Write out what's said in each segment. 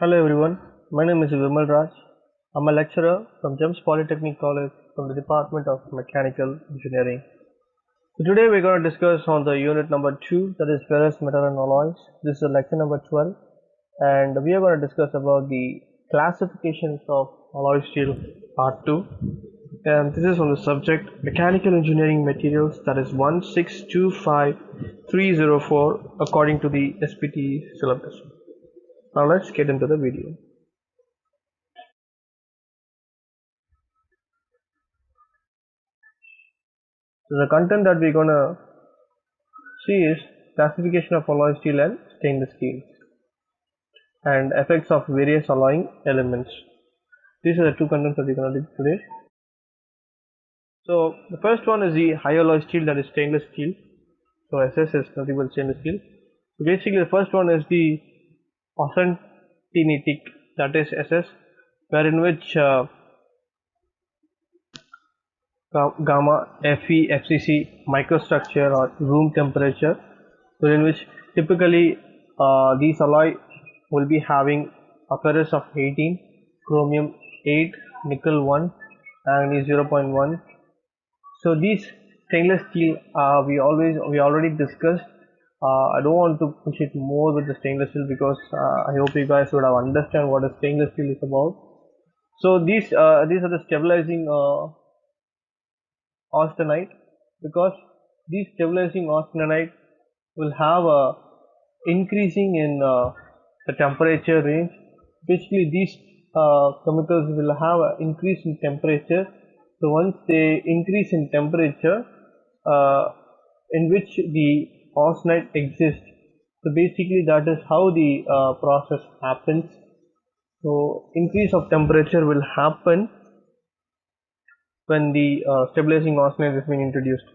Hello everyone, my name is Vimal Raj. I'm a lecturer from GEMS Polytechnic College from the Department of Mechanical Engineering. So today we're going to discuss on the unit number 2, that is ferrous metal and alloys. This is lecture number 12 and we are going to discuss about the classifications of alloy steel part 2, and this is on the subject mechanical engineering materials, that is 1625304 according to the SPT syllabus. Now let's get into the video. So the content that we're gonna see is classification of alloy steel and stainless steel and effects of various alloying elements. These are the two contents that we're gonna do today. So the first one is the high alloy steel, that is stainless steel. So SS is nothing but stainless steel. So basically the first one is the austenitic, that is SS, wherein which gamma, Fe, FCC microstructure or room temperature, wherein which typically these alloy will be having a ferrous of 18, chromium 8, nickel 1, manganese 0.1. So these stainless steel we already discussed. I don't want to push it more with the stainless steel because I hope you guys would have understand what a stainless steel is about. So these are the stabilizing austenite, because these stabilizing austenite will have a increasing in the temperature range. Basically these chemicals will have an increase in temperature. So once they increase in temperature in which the austenite exists, so basically that is how the process happens. So increase of temperature will happen when the stabilizing austenite is being introduced,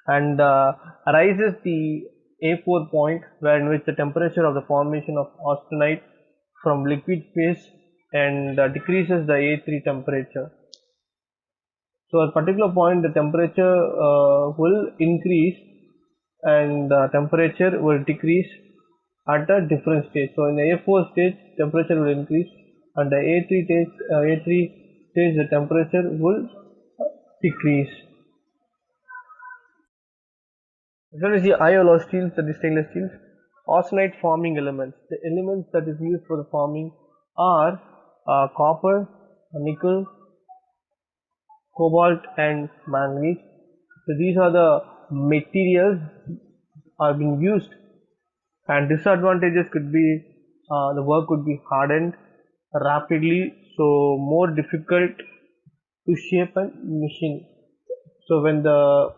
and rises the A4 point, where in which the temperature of the formation of austenite from liquid phase, and decreases the A3 temperature. So at a particular point the temperature will increase and the temperature will decrease at a different stage. So in the A4 stage temperature will increase, and the A3 stage the temperature will decrease. As is the alloy steels, that is stainless steels, austenite forming elements. The elements that is used for the forming are copper, nickel, cobalt and manganese. So these are the materials are being used, and disadvantages could be the work could be hardened rapidly, so more difficult to shape and machine. So when the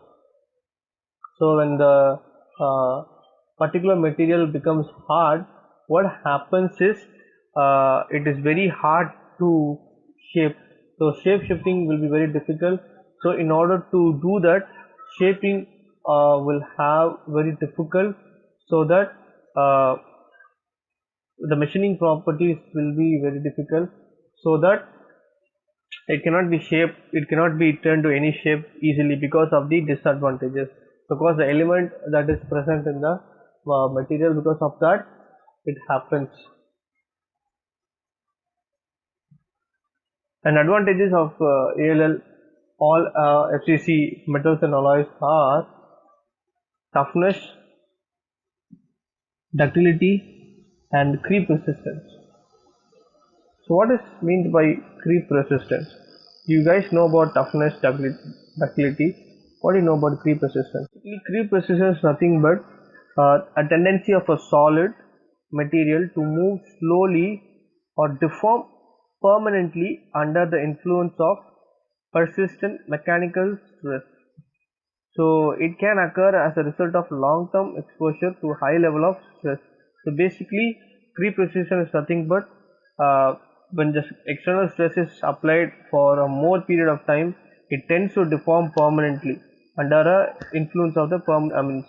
particular material becomes hard, what happens is it is very hard to shape. So shape shifting will be very difficult. So in order to do that, shaping will have very difficult, so that uh, the machining properties will be very difficult, so that it cannot be shaped, it cannot be turned to any shape easily because of the disadvantages, because the element that is present in the material, because of that it happens. And advantages of ALL, all FCC metals and alloys, are toughness, ductility and creep resistance. So what is meant by creep resistance? You guys know about toughness, ductility. What do you know about creep resistance? Creep resistance is nothing but a tendency of a solid material to move slowly or deform permanently under the influence of persistent mechanical stress. So it can occur as a result of long-term exposure to high level of stress. So basically, creep resistance is nothing but when the external stress is applied for a more period of time, it tends to deform permanently under a influence of the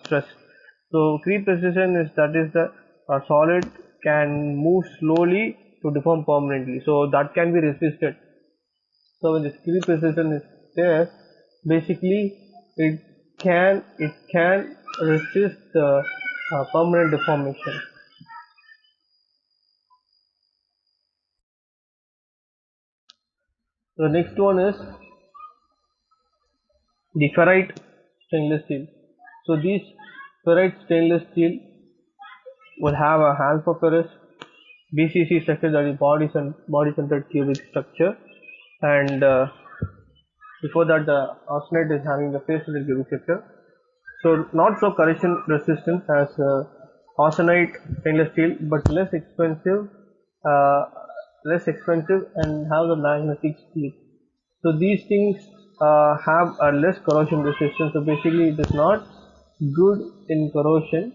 stress. So creep resistance is, that is the solid can move slowly to deform permanently. So that can be resisted. So when this creep resistance is there, basically it can resist the permanent deformation. The next one is the ferrite stainless steel. So these ferrite stainless steel will have a alpha ferrous BCC structure, that is body centered cubic structure, and before that the austenite is having a face centered cubic structure. So not so corrosion resistant as austenite stainless steel, but less expensive and have the magnetic steel. So these things have a less corrosion resistance. So basically it is not good in corrosion,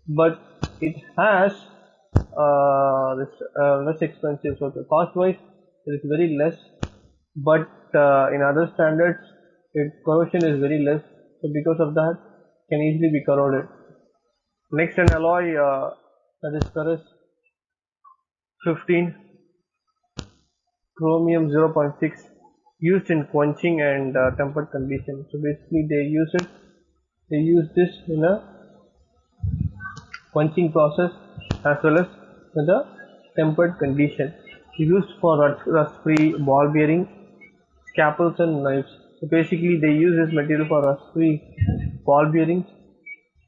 but it has less expensive. So the cost wise it is very less, but in other standards corrosion is very less. So because of that can easily be corroded. Next, an alloy that is ferrous 15 chromium 0.6 used in quenching and tempered condition. So basically they use this in a quenching process as well as in the tempered condition, used for rust free ball bearing, scalpels and knives. So basically they use this material for rust free ball bearings,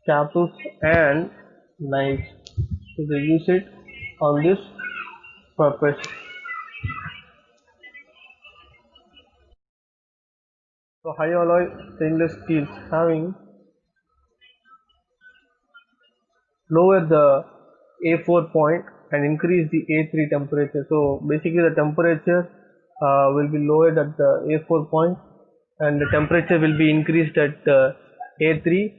scalpels and knives. So they use it on this purpose. So high alloy stainless steels having lower the A4 point and increase the A3 temperature. So basically the temperature will be lowered at the A4 point and the temperature will be increased at A3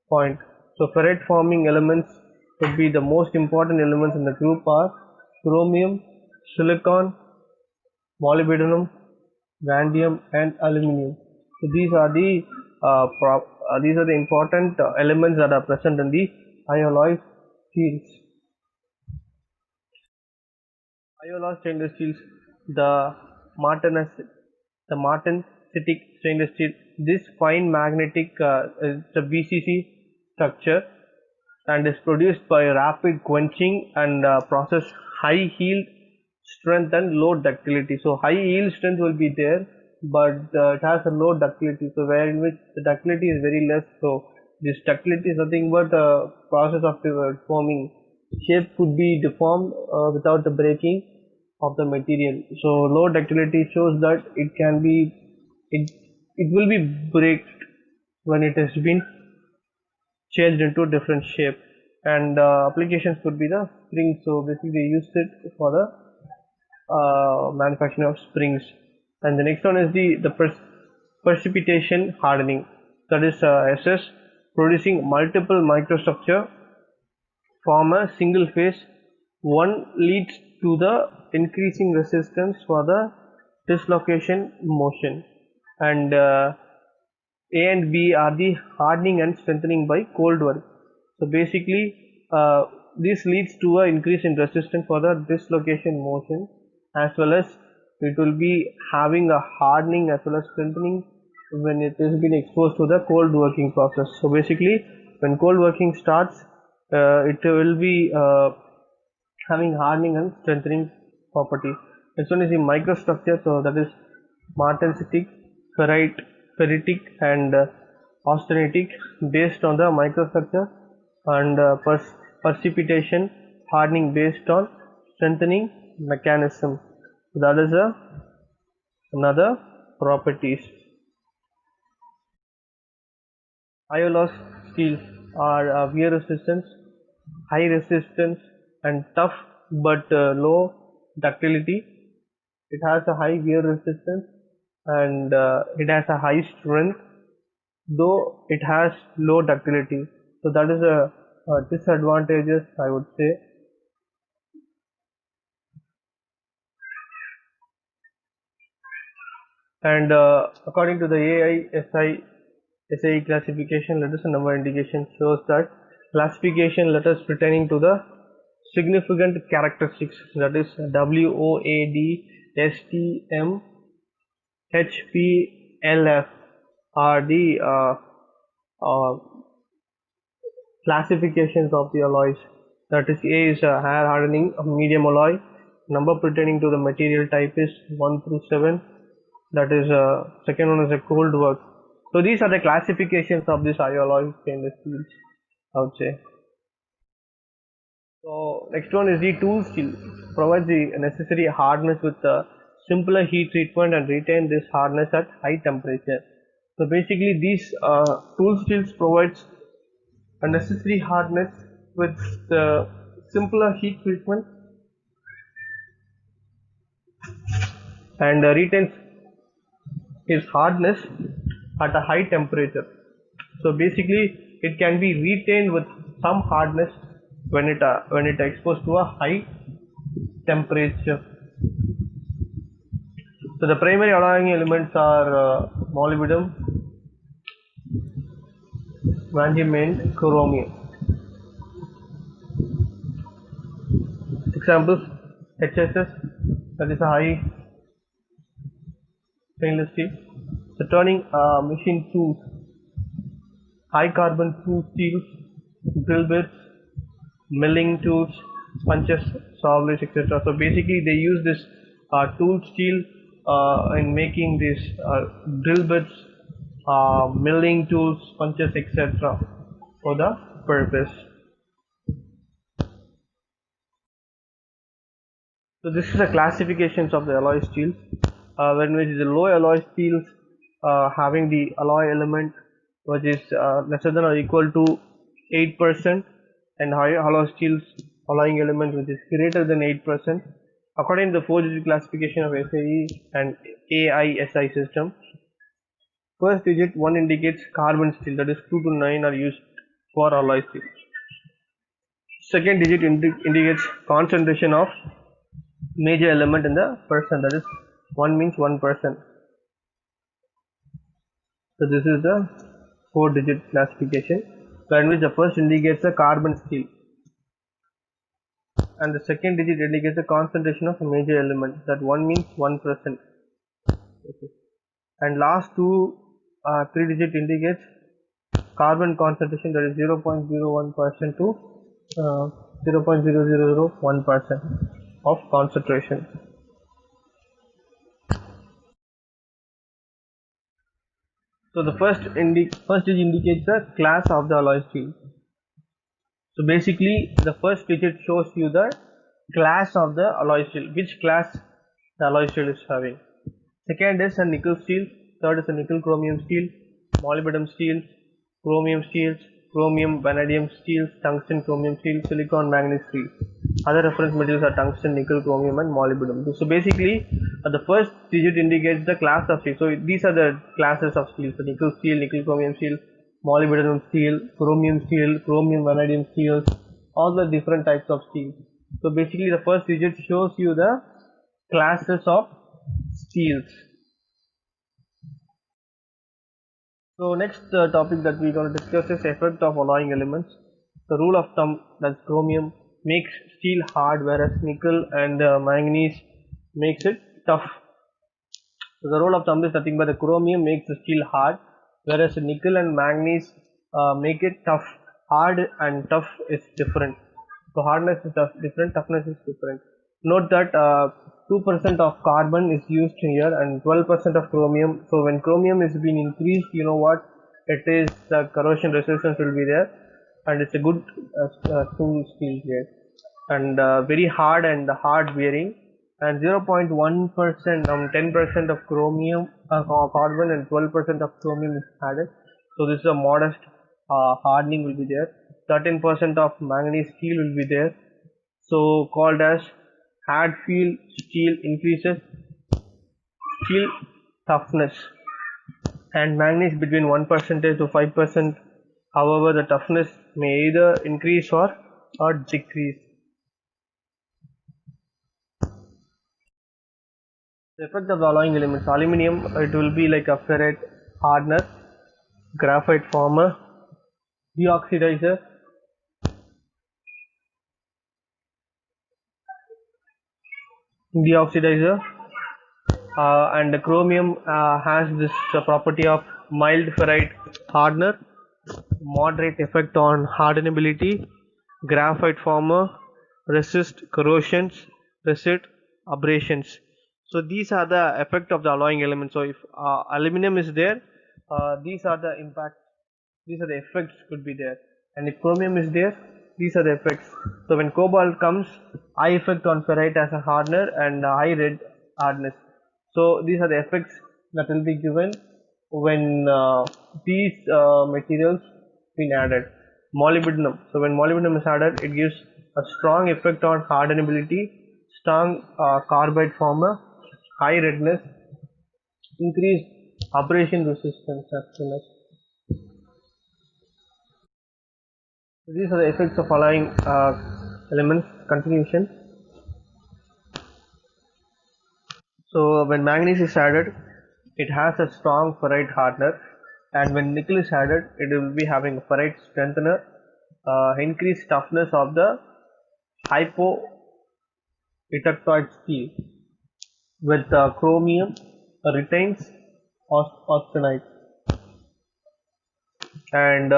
point. So ferrite forming elements would be the most important elements in the group are chromium, silicon, molybdenum, vanadium and aluminum. So these are the important elements that are present in the high alloy steels. High alloy stainless steels, the martensitic stainless steel. This fine magnetic is the BCC structure and is produced by rapid quenching and process high yield strength and low ductility. So high yield strength will be there, but it has a low ductility, so where in which the ductility is very less. So this ductility is nothing but a process of forming. Shape could be deformed without the breaking of the material. So low ductility shows that it will be breaked when it has been changed into a different shape. And applications could be the springs. So basically they used it for the manufacturing of springs. And the next one is the precipitation hardening, that is SS, producing multiple microstructure form a single phase. One leads to the increasing resistance for the dislocation motion, and A and B are the hardening and strengthening by cold work. So basically this leads to an increase in resistance for the dislocation motion, as well as it will be having a hardening as well as strengthening when it has been exposed to the cold working process. So basically when cold working starts, it will be having hardening and strengthening properties. Next one is the microstructure. So that is martensitic, ferrite, ferritic and austenitic, based on the microstructure, and precipitation hardening based on strengthening mechanism. So that is another properties. High alloy steels are wear resistance, high resistance and tough, but low ductility. It has a high wear resistance and it has a high strength, though it has low ductility. So that is a disadvantages, I would say. And according to the SAE classification, letters and number indication shows that classification letters pertaining to the significant characteristics, that is WOAD, STM, HPLF are the classifications of the alloys. That is, A is a higher hardening medium alloy. Number pertaining to the material type is 1 through 7. that is second one is a cold work. So these are the classifications of this alloy stainless steels, I would say. So next one is the tool steel. Provides the necessary hardness with a simpler heat treatment and retain this hardness at high temperature. So basically these tool steels provides a necessary hardness with the simpler heat treatment and retains its hardness at a high temperature. So basically it can be retained with some hardness when it exposed to a high temperature. So the primary alloying elements are molybdenum, vanadium and chromium. Examples: HSS, that is a high stainless steel. So turning machine tools, high carbon tool steels, drill bits, milling tools, punches, saw blades, etc. So basically they use this tool steel in making these drill bits, milling tools, punches, etc. for the purpose. So this is the classifications of the alloy steels. When which the low alloy steels having the alloy element which is lesser than or equal to 8%, and higher alloy steels alloying element which is greater than 8%. According to the 4-digit classification of SAE and AISI system, first digit 1 indicates carbon steel, that is 2 to 9 are used for alloy steel. Second digit indicates concentration of major element in the percent, that is 1 means 1%. So this is the 4-digit classification, in which the first indicates the carbon steel and the second digit indicates the concentration of a major element, that 1 means 1%. Okay. And last two 3-digit indicates carbon concentration, that is 0.01% to 0.0001% of concentration. So the first digit indicates the class of the alloy steel. So basically the first digit shows you the class of the alloy steel, which class the alloy steel is having. Second is a nickel steel, third is a nickel chromium steel, molybdenum steel, chromium steels, chromium vanadium steels, tungsten chromium steel, silicon manganese steel. Other reference materials are tungsten, nickel, chromium and molybdenum. So basically the first digit indicates the class of steel. So these are the classes of steel. So nickel steel, nickel chromium steel, molybdenum steel, chromium vanadium steels, all the different types of steel. So basically the first digit shows you the classes of steels. So next topic that we are going to discuss is effect of alloying elements. The rule of thumb, that's chromium makes steel hard, whereas nickel and manganese makes it tough. So the rule of thumb is nothing but the chromium makes the steel hard, whereas nickel and manganese make it tough. Hard and tough is different. So hardness is different, toughness is different. Note that 2% of carbon is used here and 12% of chromium. So when chromium is being increased, you know what it is, the corrosion resistance will be there, and it's a good tool steel here, and very hard and hard bearing, and 0.1% 10% of chromium carbon and 12% of chromium is added. So this is a modest hardening will be there. 13% of manganese steel will be there, so called as Hadfield steel, increases steel toughness, and manganese between 1% to 5%. However, the toughness may either increase or decrease. The effect of the alloying elements: aluminium, it will be like a ferrite hardener, graphite former, deoxidizer, and the chromium has this property of mild ferrite hardener, moderate effect on hardenability, graphite former, resist corrosions, resist abrasions. So these are the effect of the alloying elements. So if aluminum is there, these are the impact, these are the effects could be there, and if chromium is there, these are the effects. So when cobalt comes, high effect on ferrite as a hardener and high red hardness. So these are the effects that will be given when these materials been added. Molybdenum. So when molybdenum is added, it gives a strong effect on hardenability, strong carbide former, high redness, increased abrasion resistance as well as. These are the effects of alloying elements. Continuation. So when manganese is added, it has a strong ferrite hardener, and when nickel is added, it will be having a ferrite strengthener, increased toughness of the hypoelectroid steel. With chromium retains austenite, and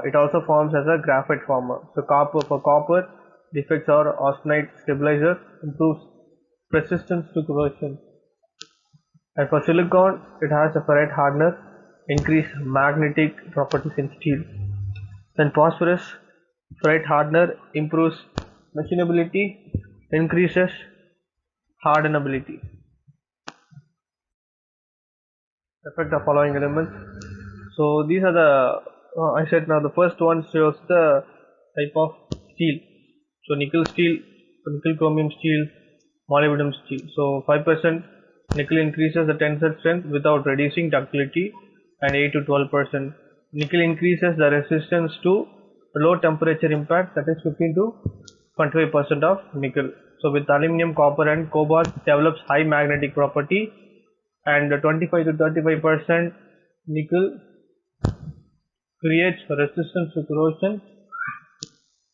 it also forms as a graphite former. So for copper, the effects are austenite stabilizer, improves resistance to corrosion. And for silicon, it has a ferrite hardener, increased magnetic properties in steel. Then phosphorus, ferrite hardener, improves machinability, increases hardenability. Effect of following elements. So these are the I said now the first one shows the type of steel. So nickel steel, nickel chromium steel, molybdenum steel. So 5% nickel increases the tensile strength without reducing ductility, and 8 to 12%. Nickel increases the resistance to low temperature impact, that is 15 to 25% of nickel. So with aluminum, copper and cobalt develops high magnetic property, and 25 to 35% nickel creates resistance to corrosion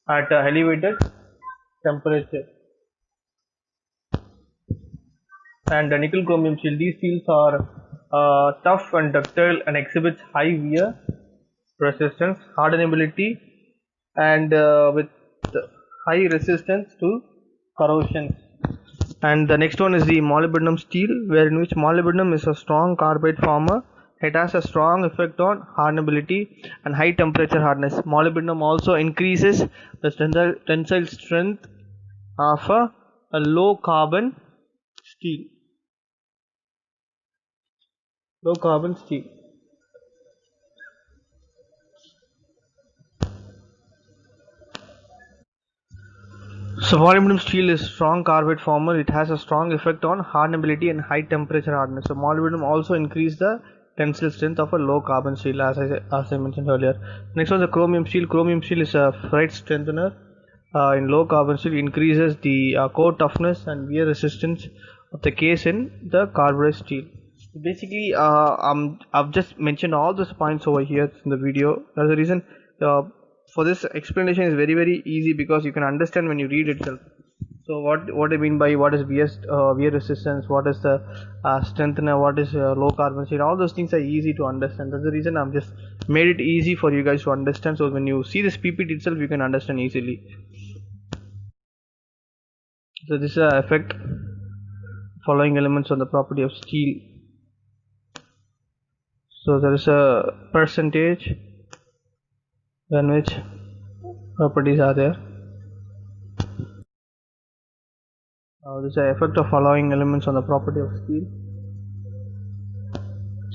at a elevated temperature. And the nickel chromium steel, these steels are tough and ductile and exhibits high wear resistance, hardenability, and with high resistance to corrosion. And the next one is the molybdenum steel, where in which molybdenum is a strong carbide former. It has a strong effect on hardenability and high temperature hardness. Molybdenum also increases the tensile strength of a low carbon steel. Low carbon steel. So molybdenum steel is strong carbide former. It has a strong effect on hardenability and high temperature hardness. So molybdenum also increase the tensile strength of a low carbon steel, as I mentioned earlier. Next one is the chromium steel. Chromium steel is a ferrite strengthener in low carbon steel. Increases the core toughness and wear resistance of the case in the carbide steel. Basically, I've just mentioned all those points over here in the video. That's the reason for this explanation is very easy, because you can understand when you read itself. So what I mean by what is wear resistance, what is the strengthener, what is low carbon steel, all those things are easy to understand. That's the reason I've just made it easy for you guys to understand. So when you see this PPT itself, you can understand easily. So this is the effect following elements on the property of steel. So there is a percentage in which properties are there. This is the effect of alloying elements on the property of steel.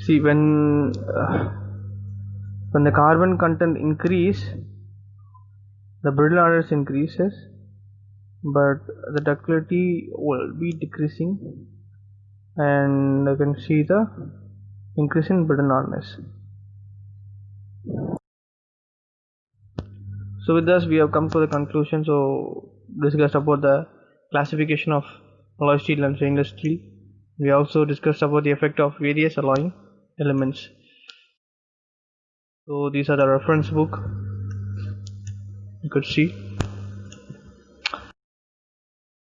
See, when the carbon content increase, the brittle hardness increases, but the ductility will be decreasing, and you can see the increase in brittle hardness. So with this we have come to the conclusion. So discussed about the classification of alloy steel and stainless steel. We also discussed about the effect of various alloying elements. So these are the reference book you could see.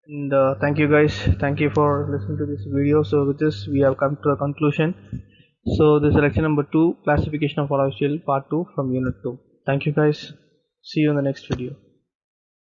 And thank you guys, thank you for listening to this video. So with this we have come to a conclusion. So this is lecture number 2, classification of alloy steel, part 2 from unit 2. Thank you guys, see you in the next video.